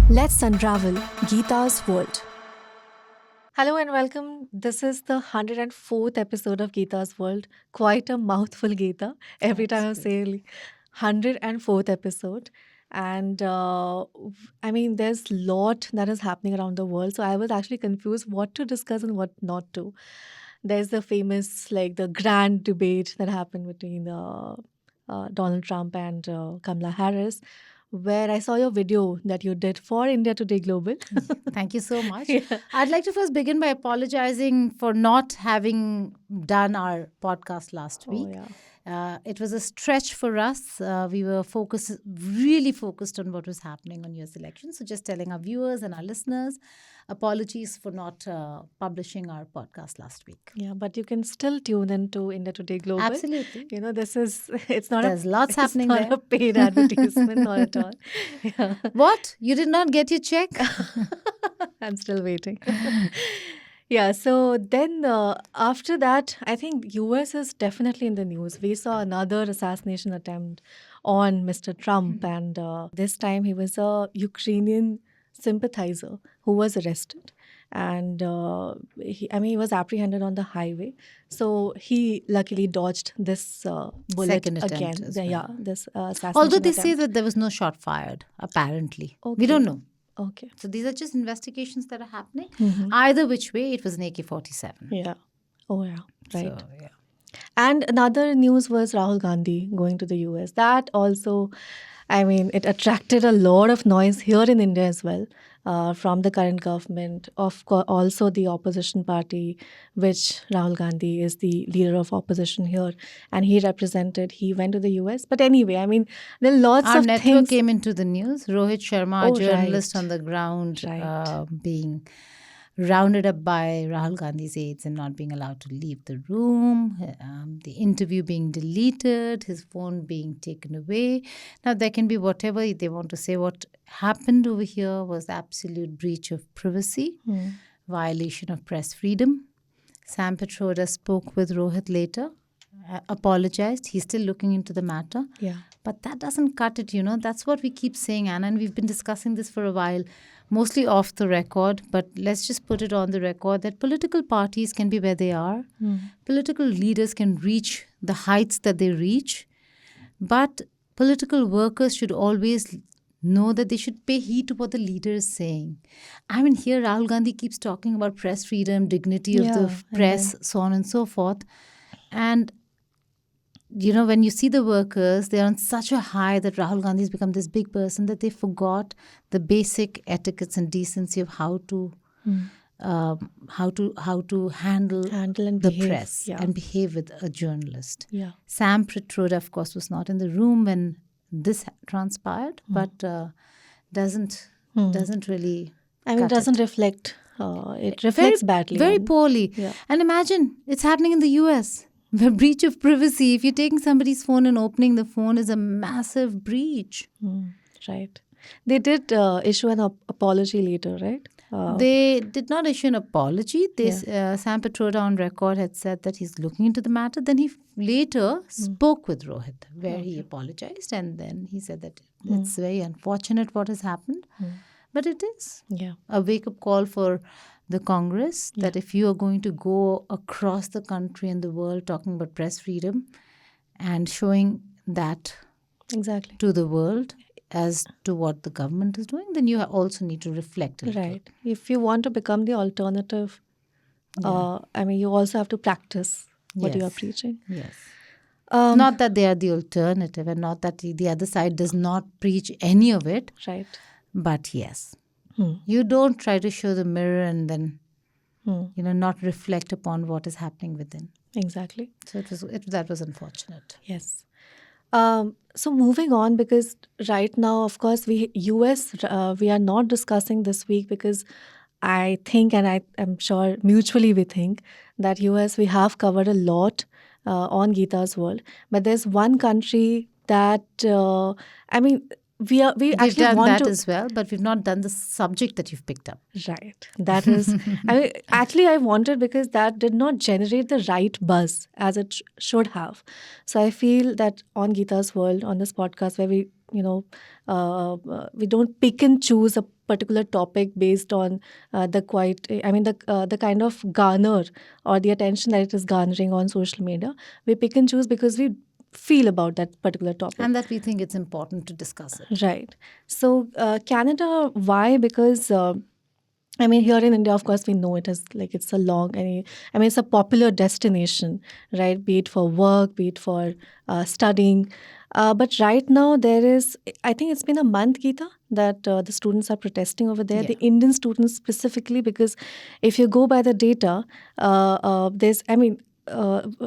Let's unravel Geeta's world. Hello and welcome. This is the 104th episode of Geeta's World. Quite a mouthful, Geeta. Every time I say 104th episode. And there's a lot that is happening around the world. So I was actually confused what to discuss and what not to. There's the famous, the grand debate that happened between Donald Trump and Kamala Harris, where I saw your video that you did for India Today Global. Thank you so much. Yeah. I'd like to first begin by apologizing for not having done our podcast last week. It was a stretch for us. We were really focused on what was happening on US elections. So just telling our viewers and our listeners, apologies for not publishing our podcast last week. Yeah, but you can still tune into India Today Global. Absolutely. It's not There's lots happening it's not there. a paid advertisement, not at all. Yeah. What? You did not get your check? I'm still waiting. Yeah, so then after that, I think US is definitely in the news. We saw another assassination attempt on Mr. Trump, and this time he was a Ukrainian sympathizer who was arrested. And he was apprehended on the highway. So he luckily dodged this bullet Second attempt again. as well. Yeah, this assassination Although they attempt. say that there was no shot fired, apparently. Okay. We don't know. Okay. So these are just investigations that are happening. Mhm. Either which way, it was an AK-47. Yeah. Oh, yeah. Right. So, yeah. And another news was Rahul Gandhi going to the US. That also, it attracted a lot of noise here in India as well, from the current government, also the opposition party, which Rahul Gandhi is the leader of opposition here, and he went to the US. But anyway, there are lots Our of network things. came into the news. Rohit Sharma, Oh, a journalist right. on the ground, Right. being rounded up by Rahul Gandhi's aides and not being allowed to leave the room, the interview being deleted, his phone being taken away. Now, there can be whatever they want to say. What happened over here was absolute breach of privacy, violation of press freedom. Sam Petroda spoke with Rohit later, apologized. He's still looking into the matter. Yeah. But that doesn't cut it, That's what we keep saying, Anna, and we've been discussing this for a while, mostly off the record, but let's just put it on the record that political parties can be where they are. Political leaders can reach the heights that they reach, but political workers should always know that they should pay heed to what the leader is saying. Here Rahul Gandhi keeps talking about press freedom, dignity of the press, so on and so forth. And when you see the workers, they're on such a high that Rahul Gandhi's become this big person that they forgot the basic etiquettes and decency of how to handle and the behave. press Yeah. and behave with a journalist. Yeah. Sam Petroda, of course, was not in the room when this transpired, but doesn't really. It cut doesn't reflect. It reflects badly. Very on- poorly. Yeah. And imagine it's happening in the US. Where breach of privacy, if you're taking somebody's phone and opening the phone, is a massive breach. Right. They did issue an apology later, right? They did not issue an apology. Sam Petroda on record had said that he's looking into the matter. Then he later spoke with Rohit, where he apologized. And then he said that it's very unfortunate what has happened. But it is a wake-up call for the Congress that if you are going to go across the country and the world talking about press freedom and showing that Exactly. to the world as to what the government is doing, then you also need to reflect a little. Right. If you want to become the alternative, you also have to practice what you are Yes. preaching. Yes. Not that they are the alternative and not that the other side does not preach any of it, Right. but yes. You don't try to show the mirror and then, not reflect upon what is happening within. Exactly. So that was unfortunate. Yes. So moving on, because right now, of course, we are not discussing this week because I think, and I'm sure mutually we think that US, we have covered a lot on Geeta's world, but there's one country that we We've actually done want that to. as well, but we've not done the subject that you've picked up. Right. That is, I wanted because that did not generate the right buzz as it should have. So I feel that on Geeta's World, on this podcast, where we don't pick and choose a particular topic based on the kind of garner or the attention that it is garnering on social media. We pick and choose because we feel about that particular topic. And that we think it's important to discuss it. Right. So Canada, why? Because here in India, of course, we know it as like it's a it's a popular destination, right? Be it for work, be it for studying. But right now, I think it's been a month, Geeta, that the students are protesting over there, the Indian students specifically, because if you go by the data,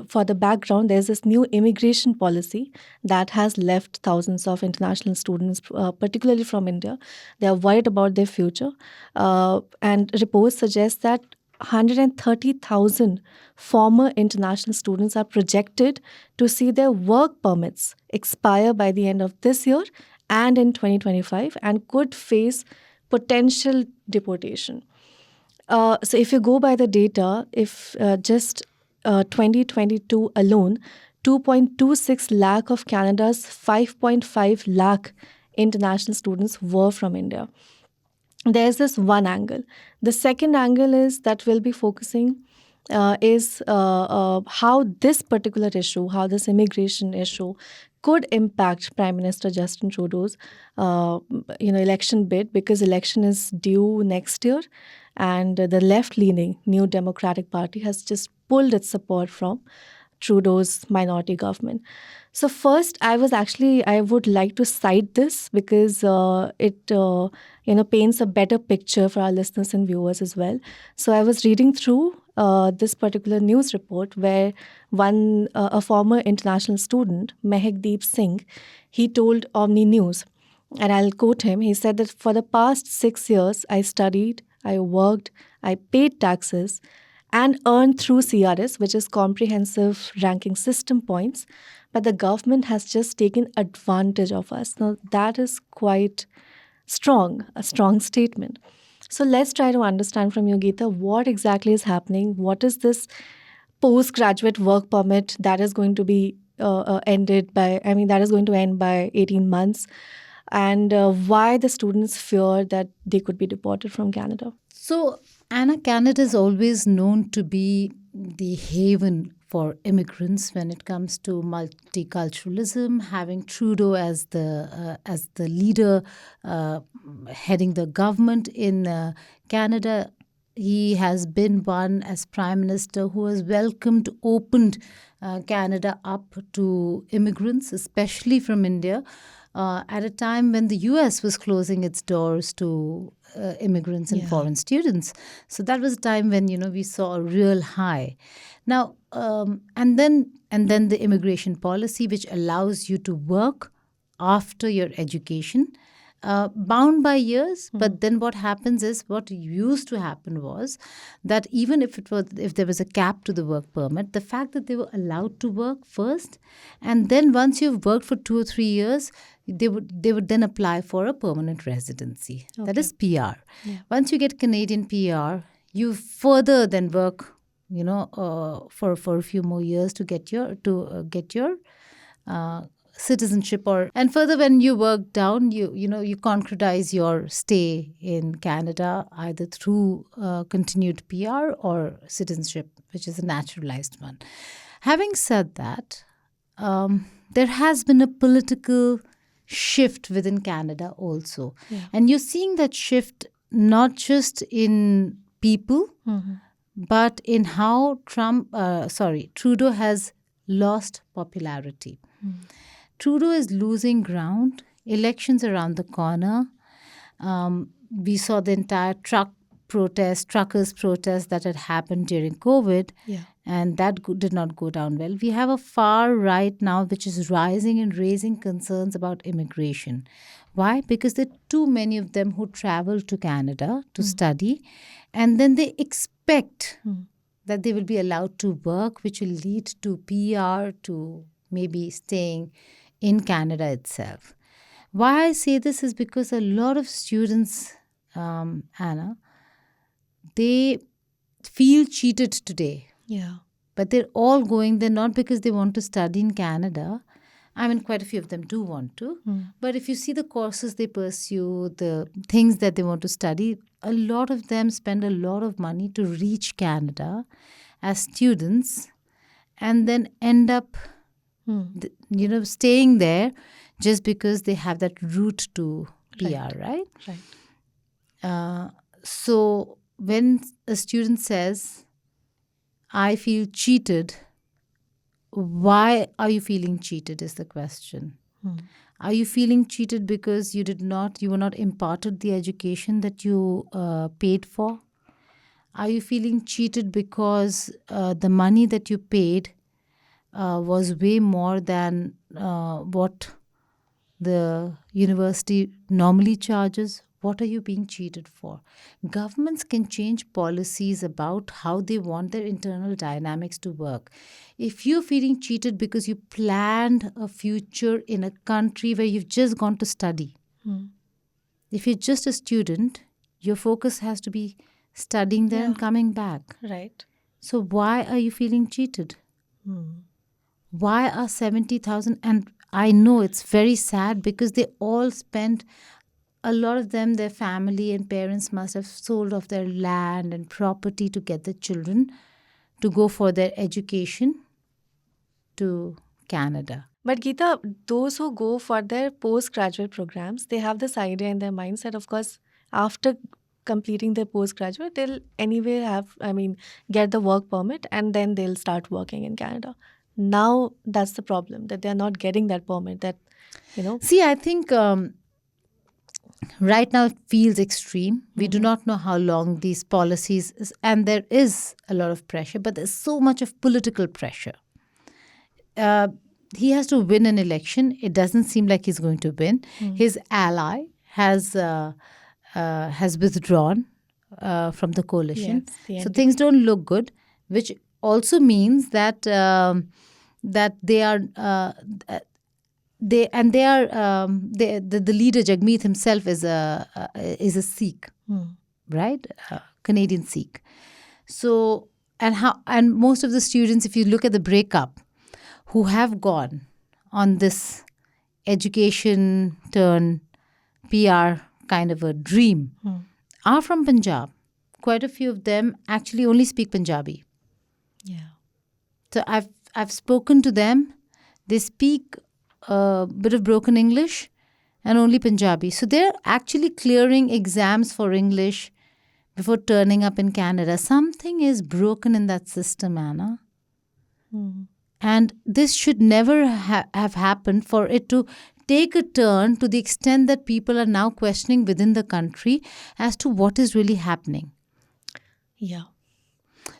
for the background, there's this new immigration policy that has left thousands of international students, particularly from India. They are worried about their future. And reports suggest that 130,000 former international students are projected to see their work permits expire by the end of this year and in 2025 and could face potential deportation. So if you go by the data, if just 2022 alone, 2.26 lakh of Canada's 5.5 lakh international students were from India. There's this one angle. The second angle is that we'll be focusing is how this particular issue, how this immigration issue could impact Prime Minister Justin Trudeau's election bid, because election is due next year, and the left-leaning New Democratic Party has just pulled its support from Trudeau's minority government. So first, I would like to cite this because it paints a better picture for our listeners and viewers as well. So I was reading through this particular news report where a former international student, Mehakdeep Singh, he told Omni News, and I'll quote him. He said that for the past 6 years, I studied, I worked, I paid taxes, and earned through CRS, which is Comprehensive Ranking System points. But the government has just taken advantage of us. Now, that is quite a strong statement. So let's try to understand from you, Geeta, what exactly is happening. What is this postgraduate work permit that is going to be that is going to end by 18 months? And why the students fear that they could be deported from Canada? So, Anna, Canada is always known to be the haven for immigrants when it comes to multiculturalism. Having Trudeau as the leader heading the government in Canada, he has been one as Prime Minister who has opened Canada up to immigrants, especially from India, at a time when the US was closing its doors to immigrants and foreign students. So that was a time when we saw a real high. Now, and then the immigration policy, which allows you to work after your education, bound by years. But then what happens is, what used to happen was that even if there was a cap to the work permit, the fact that they were allowed to work first, and then once you've worked for 2 or 3 years, they would then apply for a permanent residency. Okay. That is PR. Yeah. Once you get Canadian PR, you further then work, for a few more years to get your citizenship, and further when you work down, you concretize your stay in Canada either through continued PR or citizenship, which is a naturalized one. Having said that, there has been a political shift within Canada also. Yeah. And you're seeing that shift not just in people, but in how Trudeau has lost popularity. Trudeau is losing ground. Elections around the corner. We saw the entire truckers protest that had happened during COVID. Yeah. And that did not go down well. We have a far right now which is rising and raising concerns about immigration. Why? Because there are too many of them who travel to Canada to study, and then they expect that they will be allowed to work, which will lead to PR, to maybe staying in Canada itself. Why I say this is because a lot of students, Anna, they feel cheated today. Yeah. But they're all going there not because they want to study in Canada. I mean, quite a few of them do want to. But if you see the courses they pursue, the things that they want to study, a lot of them spend a lot of money to reach Canada as students and then end up, staying there just because they have that route to PR, right? Right. So when a student says, I feel cheated, why are you feeling cheated is the question. Are you feeling cheated because you were not imparted the education that you paid for? Are you feeling cheated because the money that you paid was way more than what the university normally charges? What are you being cheated for? Governments can change policies about how they want their internal dynamics to work. If you're feeling cheated because you planned a future in a country where you've just gone to study, if you're just a student, your focus has to be studying there and coming back. Right. So why are you feeling cheated? Why are 70,000? And I know it's very sad because they all spent, a lot of them, their family and parents must have sold off their land and property to get the children to go for their education to Canada. But Geeta, those who go for their postgraduate programs, they have this idea in their mindset, of course, after completing their postgraduate, they'll anyway get the work permit and then they'll start working in Canada. Now that's the problem, that they're not getting that permit, See, I think right now it feels extreme. We do not know how long these policies and there is a lot of pressure, but there's so much of political pressure. He has to win an election. It doesn't seem like he's going to win. His ally has withdrawn from the coalition, so things don't look good. Which also means that that they are the leader Jagmeet himself is a Sikh, right? Canadian Sikh. So and most of the students, if you look at the breakup, who have gone on this education turn PR kind of a dream, are from Punjab. Quite a few of them actually only speak Punjabi. Yeah. So I've spoken to them. They speak a bit of broken English and only Punjabi. So they're actually clearing exams for English before turning up in Canada. Something is broken in that system, Anna. And this should never have happened, for it to take a turn to the extent that people are now questioning within the country as to what is really happening. Yeah.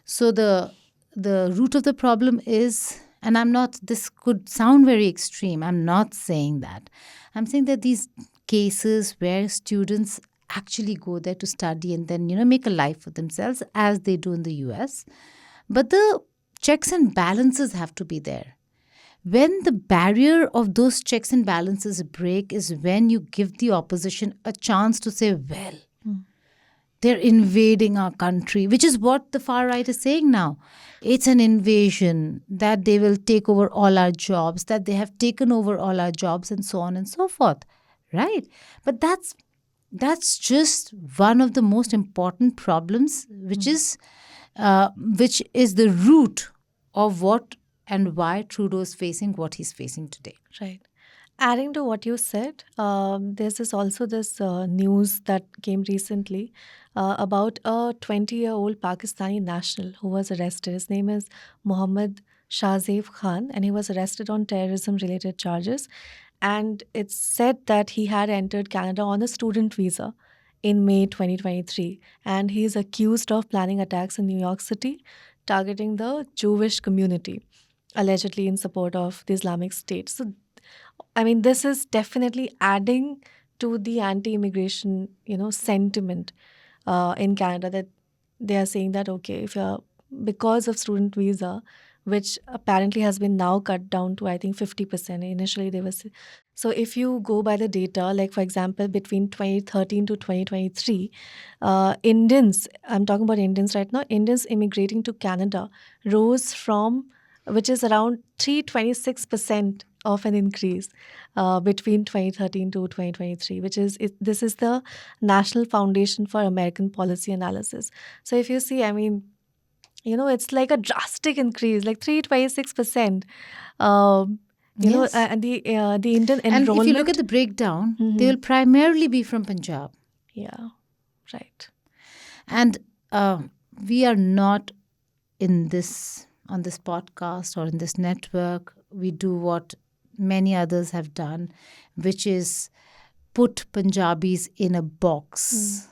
So the root of the problem is, and this could sound very extreme, I'm not saying that. I'm saying that these cases where students actually go there to study and then, make a life for themselves as they do in the US, but the checks and balances have to be there. When the barrier of those checks and balances break is when you give the opposition a chance to say, well, they're invading our country, which is what the far right is saying now. It's an invasion, that they will take over all our jobs, that they have taken over all our jobs, and so on and so forth, right? But that's just one of the most important problems, which is the root of what and why Trudeau is facing what he's facing today. Right. Adding to what you said, there's this news that came recently about a 20-year-old Pakistani national who was arrested. His name is Mohammed Shahzev Khan, and he was arrested on terrorism-related charges. And it's said that he had entered Canada on a student visa in May 2023. And he is accused of planning attacks in New York City, targeting the Jewish community, allegedly in support of the Islamic State. So, this is definitely adding to the anti-immigration, sentiment in Canada, that they are saying that, okay, if you're, because of student visa, which apparently has been now cut down to, I think, 50%. Initially, they were. So if you go by the data, like, for example, between 2013 to 2023, Indians, I'm talking about Indians right now, Indians immigrating to Canada rose from, which is around 326% of an increase between 2013 to 2023, which is this is the National Foundation for American Policy Analysis. So if you see, I mean, it's like a drastic increase, like 326%. Yes. And the Indian And enrollment. if you look at the breakdown, they will primarily be from Punjab. Yeah, right. And we are not on this podcast or in this network. We do what many others have done, which is put Punjabis in a box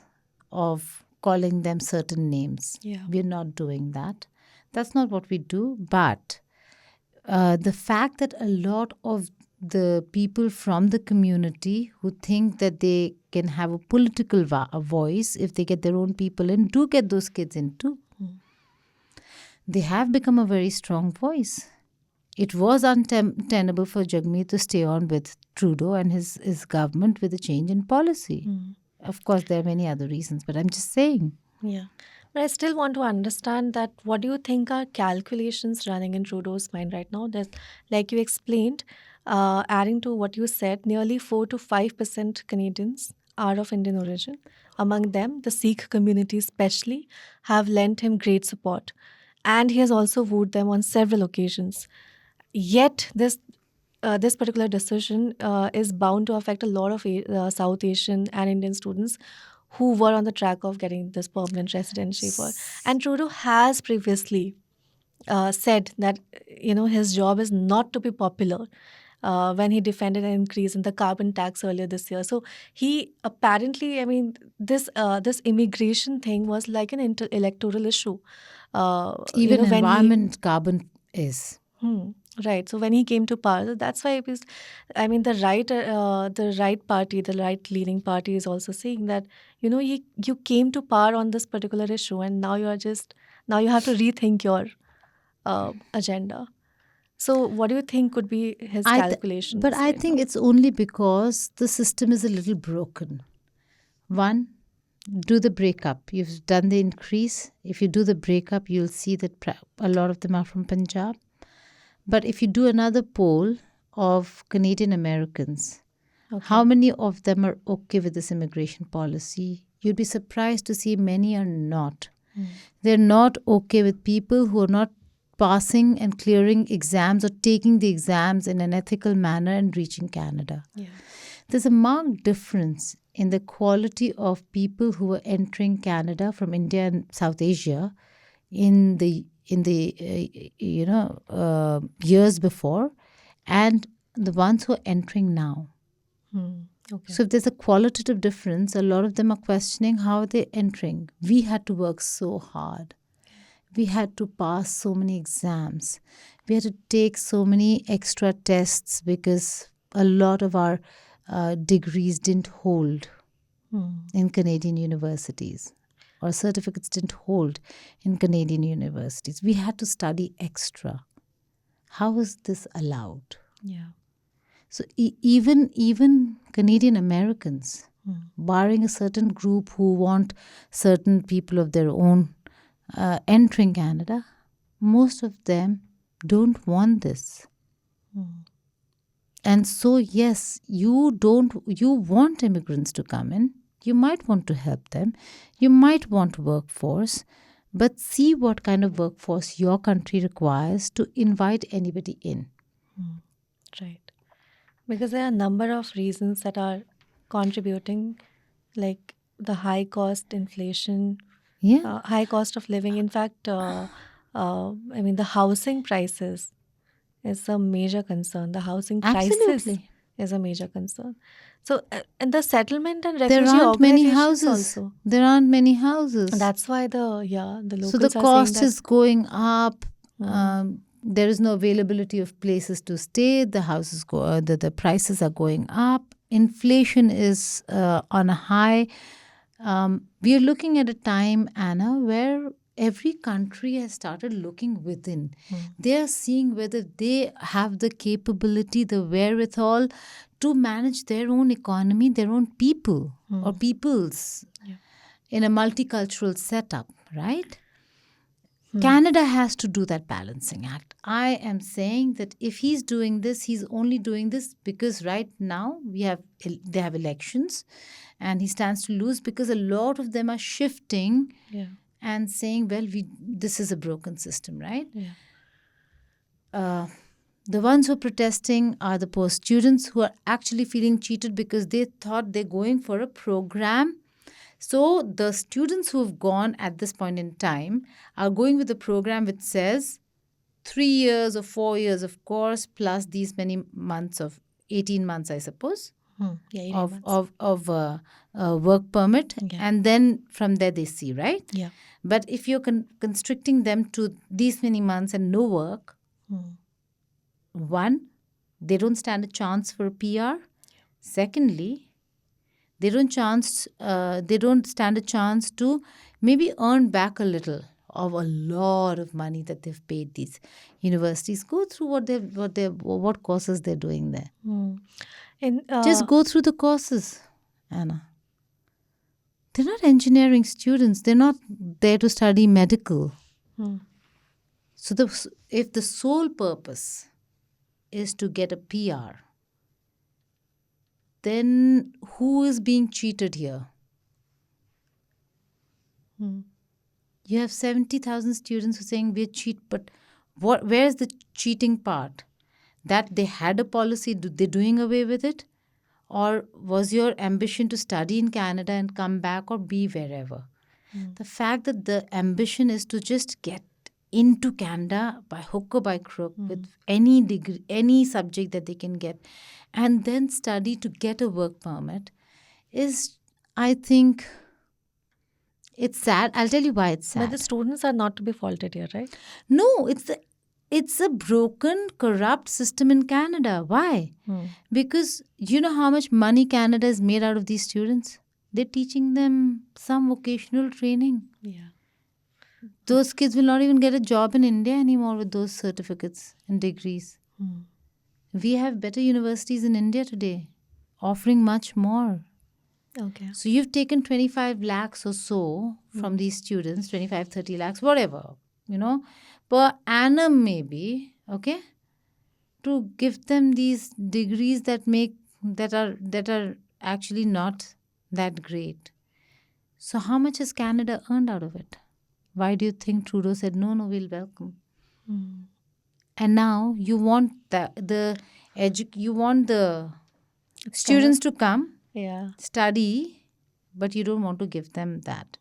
of calling them certain names. Yeah. We're not doing that. That's not what we do. But the fact that a lot of the people from the community who think that they can have a political voice if they get their own people in, do get those kids in too. They have become a very strong voice. It was untenable for Jagmeet to stay on with Trudeau and his government with a change in policy. Of course, there are many other reasons, but I'm just saying. Yeah. But I still want to understand that what do you think are calculations running in Trudeau's mind right now? There's, like you explained, adding to what you said, nearly 4 to 5% Canadians are of Indian origin. Among them, the Sikh community especially have lent him great support. And he has also wooed them on several occasions. Yet, this particular decision is bound to affect a lot of South Asian and Indian students who were on the track of getting this permanent residency for. And Trudeau has previously said that his job is not to be popular when he defended an increase in the carbon tax earlier this year. So he apparently, I mean, this immigration thing was like an electoral issue. Even environment carbon is. Right. So when he came to power, that's why the right party, the right leading party is also saying that, you came to power on this particular issue and now you have to rethink your agenda. So what do you think could be his calculations? But I think it's only because the system is a little broken. One, do the breakup. You've done the increase. If you do the breakup, you'll see that a lot of them are from Punjab. But if you do another poll of Canadian Americans, how many of them are okay with this immigration policy? You'd be surprised to see many are not. They're not okay with people who are not passing and clearing exams or taking the exams in an ethical manner and reaching Canada. Yeah. There's a marked difference in the quality of people who are entering Canada from India and South Asia in the years before and the ones who are entering now. Okay. So if there's a qualitative difference, a lot of them are questioning how they're entering. We had to work so hard. We had to pass so many exams. We had to take so many extra tests because a lot of our degrees didn't hold in Canadian universities. Or certificates didn't hold in Canadian universities. We had to study extra. How is this allowed? Yeah. So even Canadian Americans, barring a certain group who want certain people of their own entering Canada, most of them don't want this. And so, yes, you want immigrants to come in. You might want to help them. You might want workforce. But see what kind of workforce your country requires to invite anybody in. Right. Because there are a number of reasons that are contributing, like the high cost inflation, high cost of living. In fact, the housing prices is a major concern. The housing crisis is a major concern. So, and the settlement and refugee there aren't many houses. Also. There aren't many houses. That's why the locals so the are cost saying that is going up. There is no availability of places to stay. The houses the prices are going up. Inflation is on a high. We are looking at a time, Anna, where every country has started looking within. They are seeing whether they have the capability, the wherewithal to manage their own economy, their own people or peoples in a multicultural setup, right? Canada has to do that balancing act. I am saying that if he's doing this, he's only doing this because right now they have elections and he stands to lose because a lot of them are shifting and saying, well, this is a broken system, right? The ones who are protesting are the post students who are actually feeling cheated because they thought they're going for a program. So the students who've gone at this point in time are going with a program which says 3 years or 4 years of course plus these many months of 18 months, I suppose, of work permit, and then from there they see, right? But if you're constricting them to these many months and no work, one, they don't stand a chance for a PR. Secondly, they don't stand a chance to maybe earn back a little of a lot of money that they've paid these universities. Go through what courses they're doing there. Just go through the courses, Anna. They're not engineering students. They're not there to study medical. So if the sole purpose is to get a PR, then who is being cheated here? You have 70,000 students who are saying we're cheat, but where's the cheating part? That they had a policy, they're doing away with it? Or was your ambition to study in Canada and come back or be wherever? The fact that the ambition is to just get into Canada by hook or by crook with any degree, any subject that they can get, and then study to get a work permit is, I think, it's sad. I'll tell you why it's sad. But the students are not to be faulted here, right? No, it's a broken, corrupt system in Canada. Why? Because you know how much money Canada has made out of these students? They're teaching them some vocational training. Those kids will not even get a job in India anymore with those certificates and degrees. We have better universities in India today, offering much more. So you've taken 25 lakhs or so from these students, 25, 30 lakhs, whatever, per annum maybe, okay, to give them these degrees that are actually not that great. So how much has Canada earned out of it? Why do you think Trudeau said, no, we'll welcome? And now you want the students to come, study, but you don't want to give them that.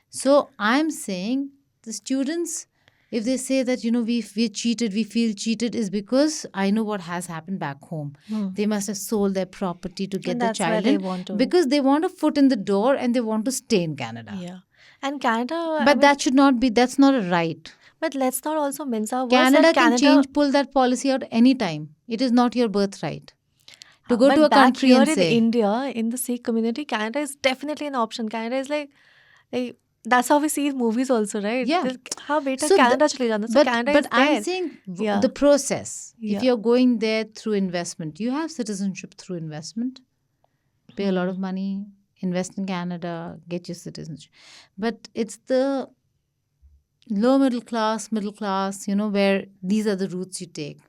So I'm saying the students, if they say that, we're cheated, we feel cheated, is because I know what has happened back home. They must have sold their property to get the child in because they want a foot in the door and they want to stay in Canada. And Canada... But that's not a right. But let's not also mince our words. Canada can pull that policy out anytime. It is not your birthright. To go to a country and say... But back here in India, in the Sikh community, Canada is definitely an option. Canada is like that's how we see in movies also, right? Yeah. How better Canada chale jana. So Canada is there. But I'm saying the process. If you're going there through investment, you have citizenship through investment. Pay a lot of money, invest in Canada, get your citizenship. But it's the low middle class, where these are the routes you take.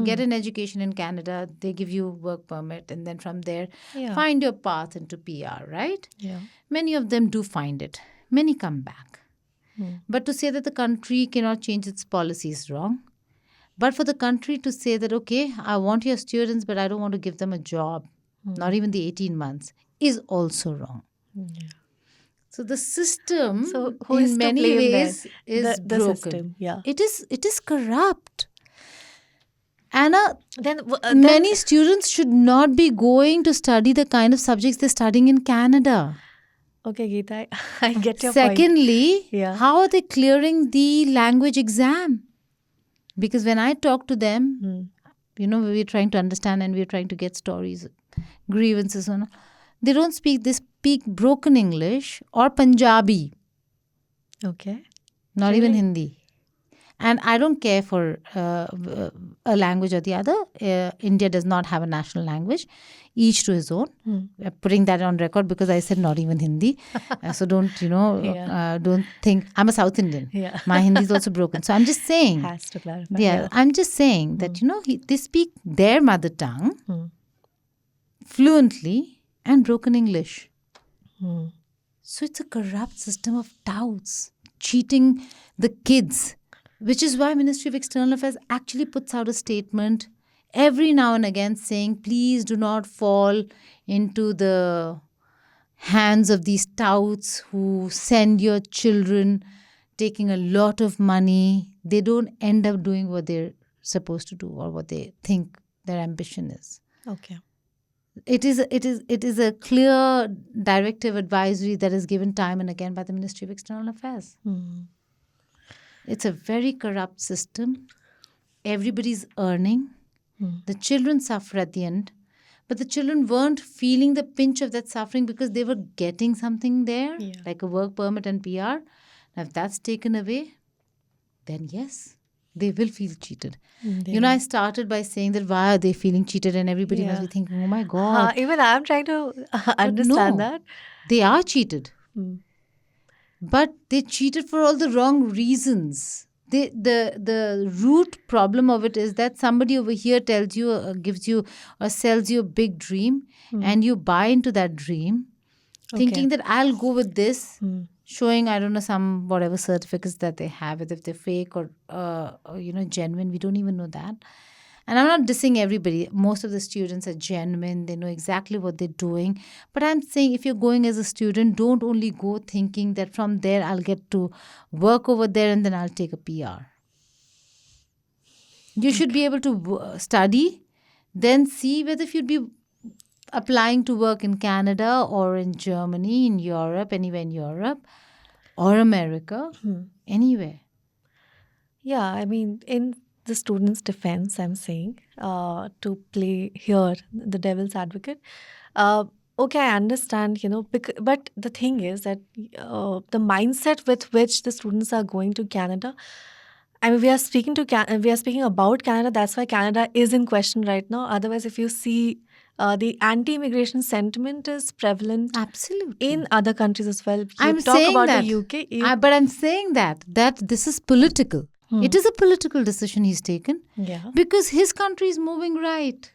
Get an education in Canada, they give you work permit, and then from there, find your path into PR, right? Many of them do find it. Many come back. But to say that the country cannot change its policy is wrong. But for the country to say that, okay, I want your students, but I don't want to give them a job, not even the 18 months, is also wrong. So the system, in many ways, is broken. System, It is corrupt. Anna, many students should not be going to study the kind of subjects they're studying in Canada. Okay, Geeta, I get your point. Secondly, how are they clearing the language exam? Because when I talk to them, we're trying to understand and we're trying to get stories, grievances. They don't speak, they speak broken English or Punjabi. Okay. Not even Hindi. And I don't care for a language or the other. India does not have a national language, each to his own. Putting that on record because I said not even Hindi. So don't, don't think I'm a South Indian. Yeah. My Hindi is also broken. So I'm just saying. Has to clarify. Yeah, I'm just saying that, they speak their mother tongue fluently and broken English. So it's a corrupt system of touts, cheating the kids, which is why Ministry of External Affairs actually puts out a statement every now and again saying, please do not fall into the hands of these touts who send your children taking a lot of money. They don't end up doing what they're supposed to do or what they think their ambition is. Okay. It is a clear directive advisory that is given time and again by the Ministry of External Affairs. It's a very corrupt system. Everybody's earning. The children suffer at the end. But the children weren't feeling the pinch of that suffering because they were getting something there, like a work permit and PR. Now, if that's taken away, then yes, they will feel cheated. I started by saying that why are they feeling cheated, and everybody must be thinking, oh my God. Even I'm trying to understand that. They are cheated. But they cheated for all the wrong reasons. The root problem of it is that somebody over here tells you, gives you, or sells you a big dream, and you buy into that dream, thinking that I'll go with this, showing, I don't know, some whatever certificates that they have, if they're fake or genuine, we don't even know that. And I'm not dissing everybody. Most of the students are genuine. They know exactly what they're doing. But I'm saying if you're going as a student, don't only go thinking that from there I'll get to work over there and then I'll take a PR. You should be able to study, then see whether if you'd be applying to work in Canada or in Germany, in Europe, anywhere in Europe, or America, anywhere. Yeah, I mean, in the student's defense, I'm saying, to play here the devil's advocate. Okay, I understand, but the thing is that the mindset with which the students are going to Canada, I mean, we are speaking about Canada. That's why Canada is in question right now. Otherwise, if you see, the anti-immigration sentiment is prevalent Absolutely in other countries as well. I'm talk saying about that. the UK. But I'm saying that this is political. It is a political decision he's taken because his country is moving right.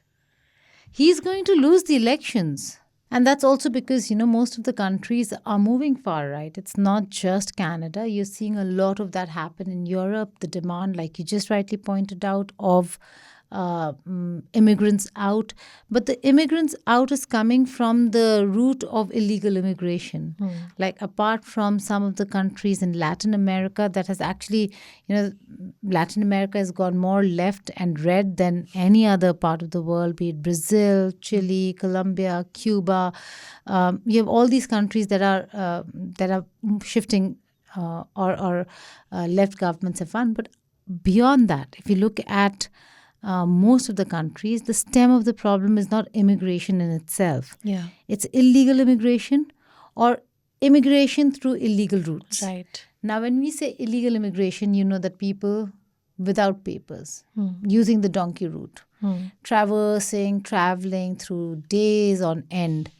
He's going to lose the elections. And that's also because, most of the countries are moving far right. It's not just Canada. You're seeing a lot of that happen in Europe. The demand, like you just rightly pointed out, of immigrants out. But the immigrants out is coming from the route of illegal immigration. Like apart from some of the countries in Latin America that has actually, Latin America has gone more left and red than any other part of the world, be it Brazil, Chile, Colombia, Cuba. You have all these countries that are shifting or left governments have won. But beyond that, if you look at most of the countries, the stem of the problem is not immigration in itself. It's illegal immigration or immigration through illegal routes. Right. Now, when we say illegal immigration, that people without papers, using the donkey route, traveling through days on end,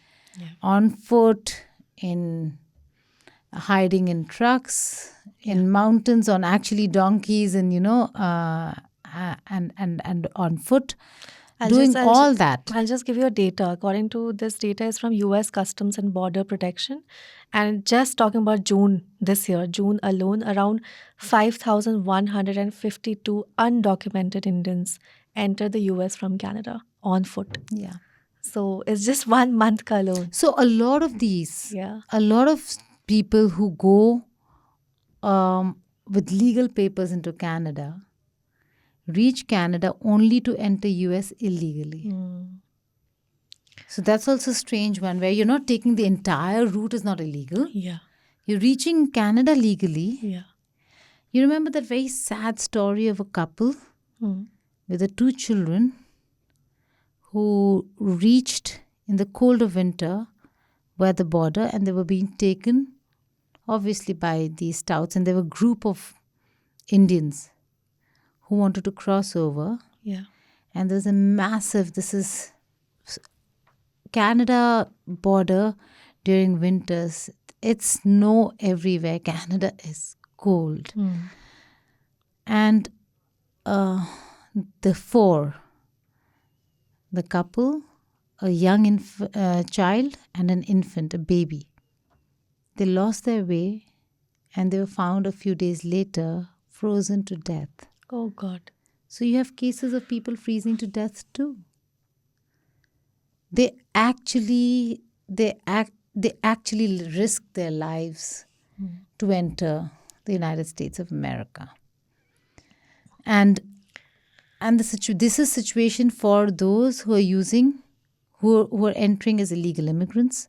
on foot, in hiding in trucks, in mountains, on actually donkeys, and and on foot, all that. I'll just give you a data. According to this data is from US Customs and Border Protection. And just talking about June this year, June alone, around 5,152 undocumented Indians entered the US from Canada on foot. Yeah. So it's just 1 month alone. So a lot of people who go with legal papers into Canada reach Canada only to enter US illegally. So that's also a strange one where you're not taking the entire route is not illegal. You're reaching Canada legally. You remember that very sad story of a couple with the 2 children who reached in the cold of winter by the border, and they were being taken obviously by these touts, and they were a group of Indians who wanted to cross over. Yeah. And there's a massive, this is Canada border during winters. It's snow everywhere. Canada is cold. And the four, the couple, a young child, and an infant, a baby, they lost their way and they were found a few days later frozen to death. Oh, God. So you have cases of people freezing to death too. They actually risk their lives to enter the United States of America. And this is situation for those who are entering as illegal immigrants.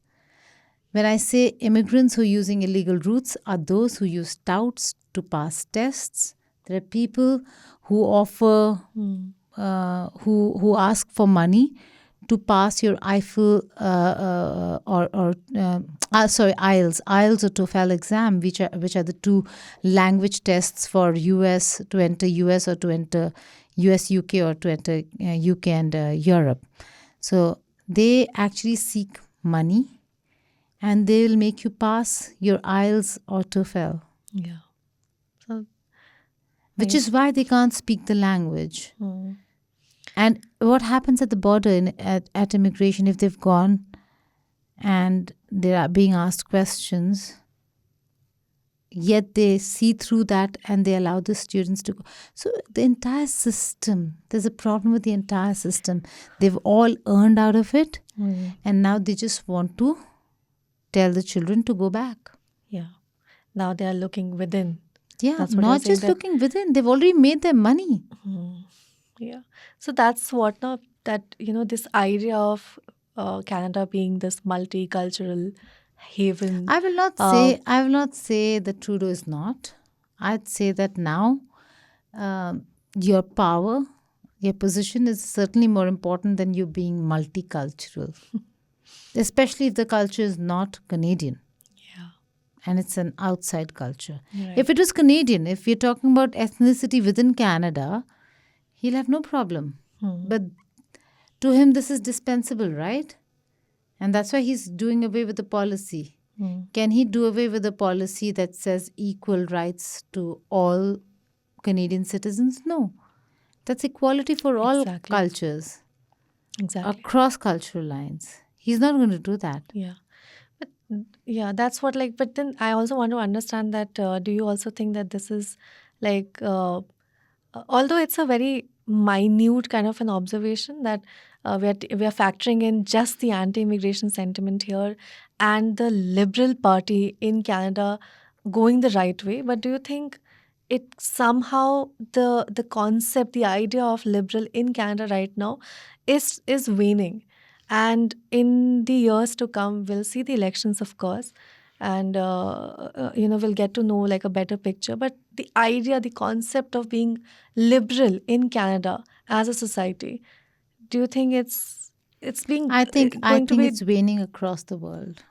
When I say immigrants who are using illegal routes, are those who use touts to pass tests. There are people who offer, who ask for money to pass your IELTS or TOEFL exam, which are the two language tests for US to enter US or to enter US UK or to enter UK and Europe. So they actually seek money, and they will make you pass your IELTS or TOEFL. Yeah. So, which is why they can't speak the language. And what happens at the border at immigration, if they've gone and they are being asked questions, yet they see through that and they allow the students to go. So the entire system, there's a problem with the entire system. They've all earned out of it, and now they just want to tell the children to go back. Yeah. Now they are looking within. Yeah, not just looking within. They've already made their money. Yeah. So that's what now that, this idea of Canada being this multicultural haven. I will not say that Trudeau is not. I'd say that now your power, your position is certainly more important than you being multicultural. Especially if the culture is not Canadian. Yeah. And it's an outside culture. Right. If it was Canadian, if you're talking about ethnicity within Canada, he'll have no problem. But to him, this is dispensable, right? And that's why he's doing away with the policy. Can he do away with a policy that says equal rights to all Canadian citizens? No. That's equality for all cultures. Exactly. Across cultural lines. He's not going to do that. Yeah. But yeah, that's what but then I also want to understand that do you also think that this is although it's a very minute kind of an observation that we are factoring in just the anti-immigration sentiment here and the Liberal Party in Canada going the right way, but do you think it somehow the concept, the idea of liberal in Canada right now is waning? And in the years to come, we'll see the elections, of course, and we'll get to know a better picture. But the idea, the concept of being liberal in Canada as a society, do you think it's being? I think it's waning across the world.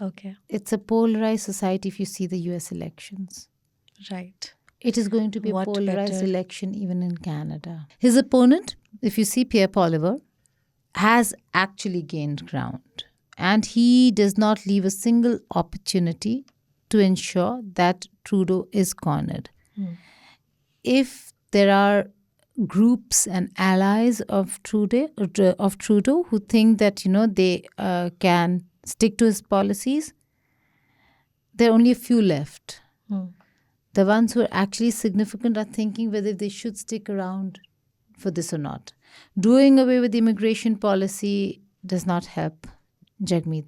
Okay. It's a polarized society. If you see the U.S. elections, right, it is going to be a polarized election even in Canada. His opponent, if you see Pierre Poilievre, has actually gained ground, and he does not leave a single opportunity to ensure that Trudeau is cornered. If there are groups and allies of Trudeau who think that they can stick to his policies, there are only a few left. The ones who are actually significant are thinking whether they should stick around for this or not. Doing away with immigration policy does not help Jagmeet.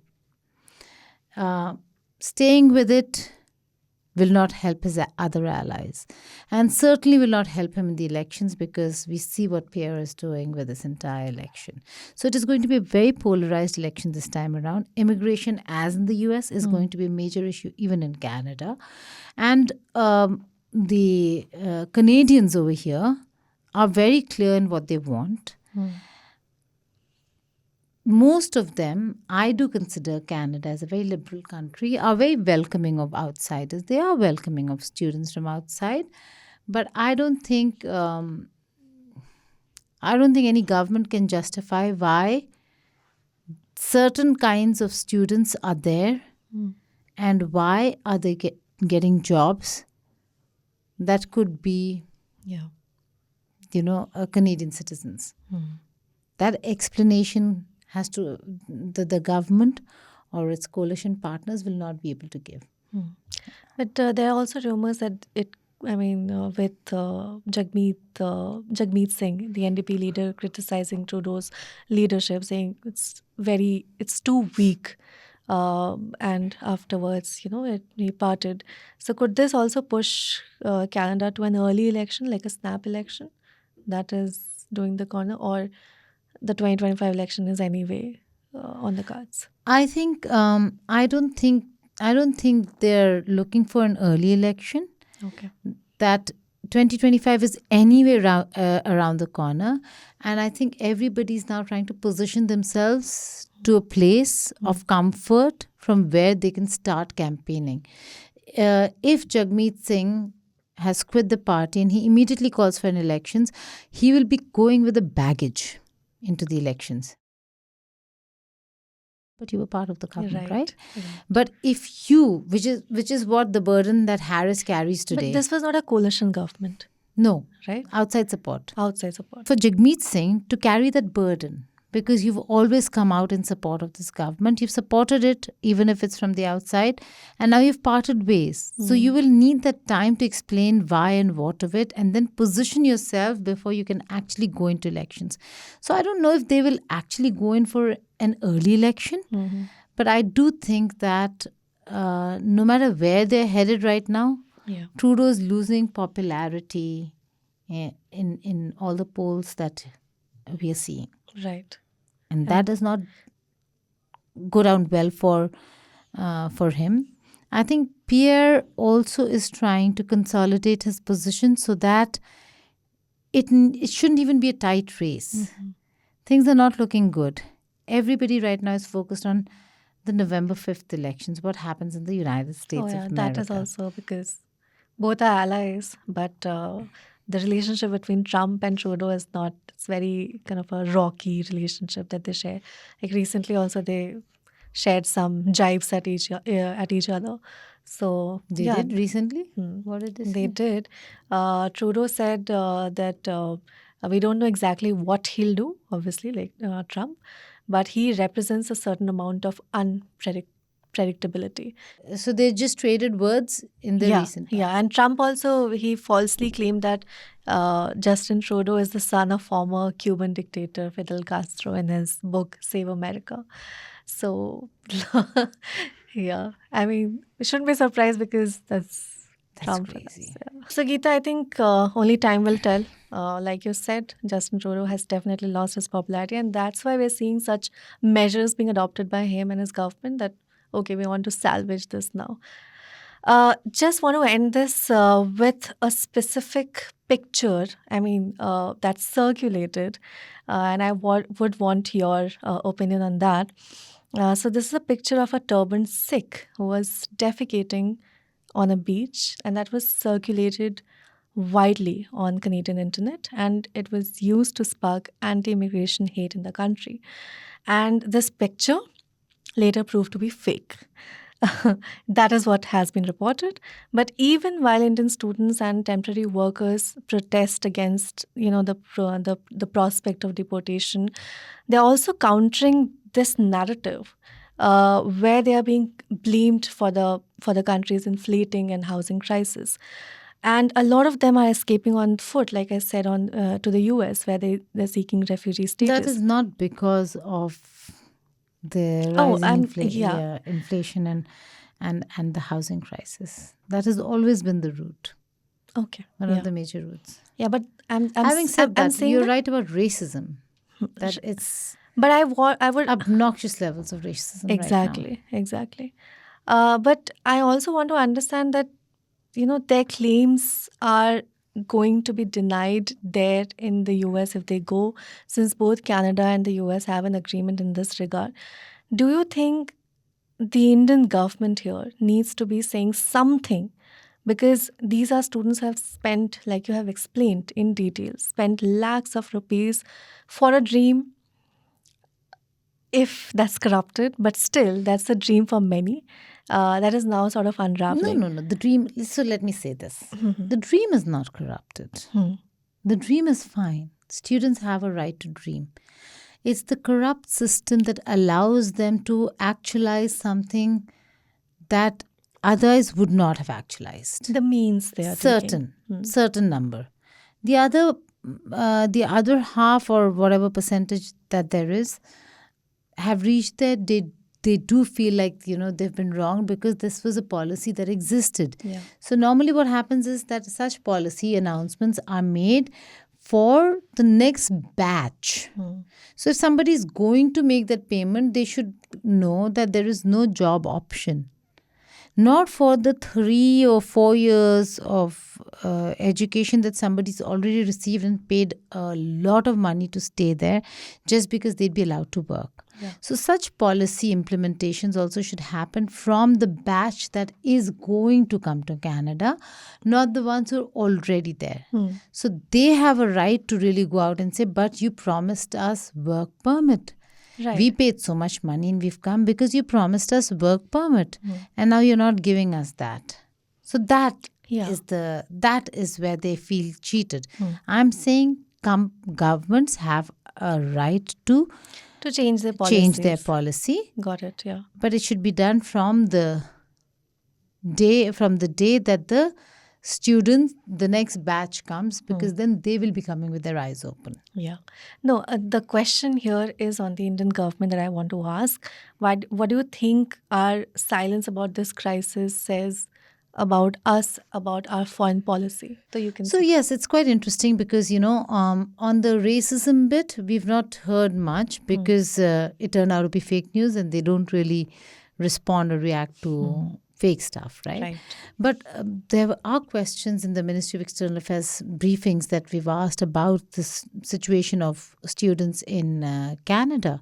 Staying with it will not help his other allies, and certainly will not help him in the elections, because we see what Pierre is doing with this entire election. So it is going to be a very polarized election this time around. Immigration, as in the US, is going to be a major issue even in Canada. And the Canadians over here are very clear in what they want. Most of them, I do consider Canada as a very liberal country, are very welcoming of outsiders. They are welcoming of students from outside. But I don't think any government can justify why certain kinds of students are there and why are they getting jobs that could be, Yeah. Canadian citizens. That explanation has to the government or its coalition partners will not be able to give. But there are also rumors that with Jagmeet Singh, the NDP leader, criticizing Trudeau's leadership, saying it's too weak, and afterwards, he parted. So could this also push Canada to an early election, like a snap election, that is doing the corner, or the 2025 election is anyway on the cards? I think I don't think they're looking for an early election. Okay. That 2025 is anyway around the corner, and I think everybody's now trying to position themselves to a place of comfort from where they can start campaigning. If Jagmeet Singh has quit the party and he immediately calls for an elections, he will be going with a baggage into the elections. But you were part of the government, right? But if you, which is what the burden that Harris carries today. But this was not a coalition government, No, right? outside support. Outside support. For Jagmeet Singh to carry that burden, because you've always come out in support of this government, you've supported it even if it's from the outside, and now you've parted ways. So you will need that time to explain why and what of it, and then position yourself before you can actually go into elections. So I don't know if they will actually go in for an early election, but I do think that no matter where they're headed right now, Trudeau's losing popularity in all the polls that we are seeing. Right. And that does not go down well for him. I think Pierre also is trying to consolidate his position so that it shouldn't even be a tight race. Things are not looking good. Everybody right now is focused on the November 5th elections, what happens in the United States of America. That is also because both are allies, but the relationship between Trump and Trudeau is not, it's very kind of a rocky relationship that they share. Like recently also they shared some jibes at each other. So They did recently? What did they say? They did. Trudeau said that we don't know exactly what he'll do, obviously, like Trump, but he represents a certain amount of unpredictability. So they just traded words in the recent past. Yeah, and Trump also, he falsely claimed that Justin Trudeau is the son of former Cuban dictator Fidel Castro in his book Save America. So, yeah, I mean, we shouldn't be surprised because that's Trump. Crazy. So, Geeta, I think only time will tell. Like you said, Justin Trudeau has definitely lost his popularity, and that's why we're seeing such measures being adopted by him and his government that, okay, we want to salvage this now. Just want to end this with a specific picture, that circulated, and I would want your opinion on that. So this is a picture of a turbaned Sikh who was defecating on a beach, and that was circulated widely on Canadian internet, and it was used to spark anti-immigration hate in the country. And this picture later proved to be fake. That is what has been reported. But even while Indian students and temporary workers protest against, the prospect of deportation, they're also countering this narrative where they are being blamed for the country's inflating and housing crisis. And a lot of them are escaping on foot, like I said, on to the US, where they're seeking refugee status. That is not because of the rising inflation and the housing crisis. That has always been the route. Okay. One of the major routes. Yeah, but having said that, you're right about racism. That it's but I would obnoxious levels of racism. Exactly. Right now. Exactly. But I also want to understand that, their claims are going to be denied there in the US if they go, since both Canada and the US have an agreement in this regard. Do you think the Indian government here needs to be saying something because these are students who have spent, like you have explained in detail, spent lakhs of rupees for a dream, if that's corrupted, but still that's a dream for many, that is now sort of No, unraveling. no, no. The dream. So let me say this: the dream is not corrupted. Hmm. The dream is fine. Students have a right to dream. It's the corrupt system that allows them to actualize something that otherwise would not have actualized. The means they are taking. Certain number. The other half or whatever percentage that there is have reached there. They do feel like they've been wrong because this was a policy that existed. Yeah. So normally what happens is that such policy announcements are made for the next batch. So if somebody is going to make that payment, they should know that there is no job option. Not for the 3 or 4 years of education that somebody's already received and paid a lot of money to stay there just because they'd be allowed to work. Yeah. So such policy implementations also should happen from the batch that is going to come to Canada, not the ones who are already there. So they have a right to really go out and say, but you promised us work permit. Right. We paid so much money and we've come because you promised us work permit, and now you're not giving us that. So that is where they feel cheated. I'm saying governments have a right to change their policies. change their policy. Got it. Yeah. But it should be done from the day that the students, the next batch comes, because then they will be coming with their eyes open. Yeah. No, the question here is on the Indian government that I want to ask. What do you think our silence about this crisis says about us, about our foreign policy? So you can. So yes, it's quite interesting because on the racism bit, we've not heard much because it turned out to be fake news and they don't really respond or react to fake stuff, right? But there are questions in the Ministry of External Affairs briefings that we've asked about this situation of students in Canada.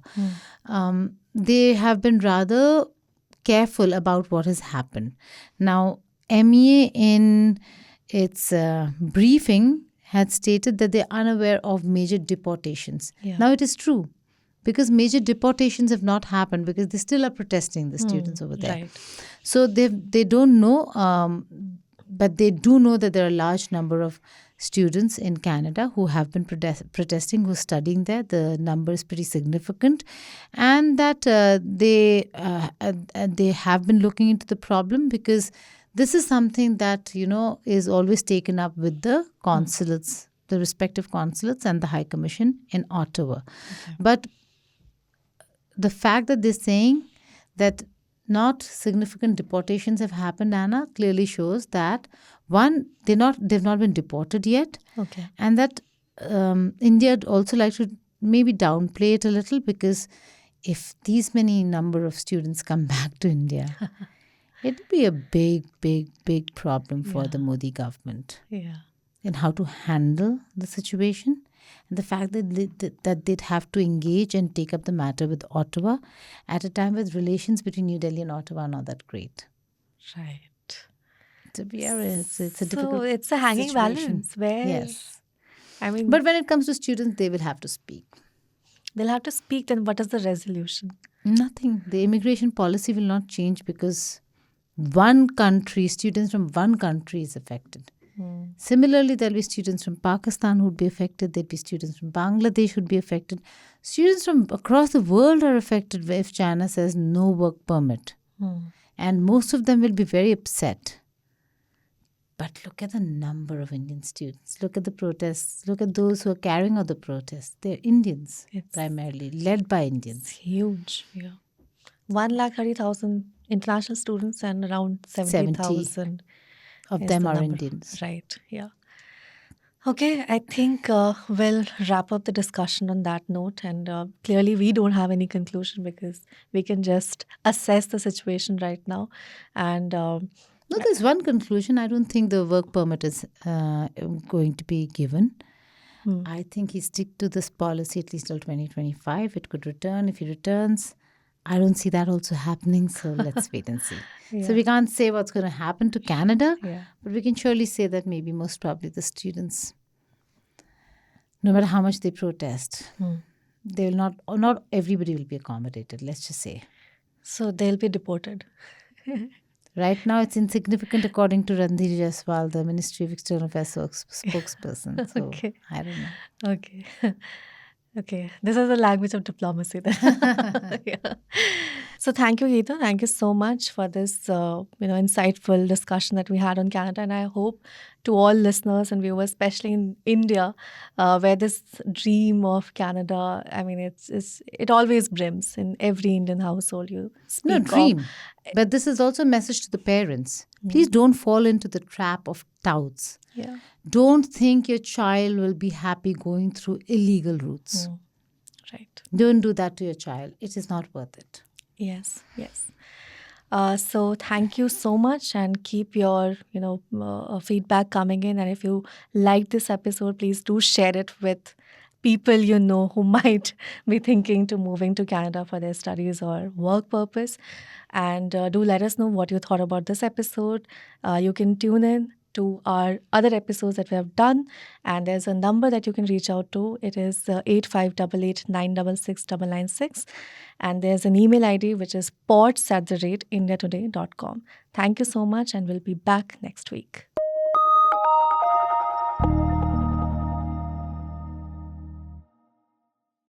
They have been rather careful about what has happened. Now, MEA in its briefing had stated that they're unaware of major deportations. Yeah. Now, it is true because major deportations have not happened because they still are protesting, the students over there. Right. So they don't know, but they do know that there are a large number of students in Canada who have been protesting, who are studying there. The number is pretty significant, and that they have been looking into the problem because this is something that is always taken up with the consulates, the respective consulates and the High Commission in Ottawa. Okay. But the fact that they're saying that not significant deportations have happened, Anna, clearly shows that one, they've not been deported yet, Okay. and that India would also like to maybe downplay it a little, because if these many number of students come back to India, it'd be a big, big, big problem for the Modi government. Yeah. In how to handle the situation. And the fact that they'd have to engage and take up the matter with Ottawa at a time when relations between New Delhi and Ottawa are not that great. Right. To be honest, it's a difficult So it's a hanging situation. balance where, Yes. I mean, But when it comes to students, they will have to speak. they'll have to speak. Then what is the resolution? Nothing. The immigration policy will not change because students from one country is affected. Similarly, there'll be students from Pakistan who would be affected. There'll be students from Bangladesh who would be affected. Students from across the world are affected if China says no work permit. And most of them will be very upset. But look at the number of Indian students. Look at the protests. Look at those who are carrying out the protests. They're Indians, primarily, led by Indians. It's huge. Yeah. 130,000 international students and around 70,000 of them are Indians. Right. Yeah. Okay. I think we'll wrap up the discussion on that note. And clearly, we don't have any conclusion because we can just assess the situation right now. And no, there's one conclusion. I don't think the work permit is going to be given. I think he stick to this policy at least till 2025. It could return. If he returns, I don't see that also happening. So let's wait and see. Yeah. So we can't say what's going to happen to Canada, Yeah. but we can surely say that maybe most probably the students, no matter how much they protest, they will not everybody will be accommodated. Let's just say. So they'll be deported. Right now, it's insignificant according to Randhir Jaiswal, the Ministry of External Affairs spokesperson. So Okay. I don't know. Okay. Okay. This is the language of diplomacy then. Yeah. So thank you, Geeta. Thank you so much for this, insightful discussion that we had on Canada. And I hope to all listeners and viewers, especially in India, where this dream of Canada, I mean, it always brims in every Indian household you No, speak of. dream. But this is also a message to the parents. Please don't fall into the trap of touts. Yeah. Don't think your child will be happy going through illegal routes. Right. Don't do that to your child. It is not worth it. Yes, yes. So thank you so much, and keep your feedback coming in. And if you like this episode, please do share it with people you know who might be thinking to moving to Canada for their studies or work purpose. And do let us know what you thought about this episode. You can tune in to our other episodes that we have done, and there's a number that you can reach out to. It is 8588 and there's an email ID which is pods@indiatoday.com. Thank you so much, and we'll be back next week.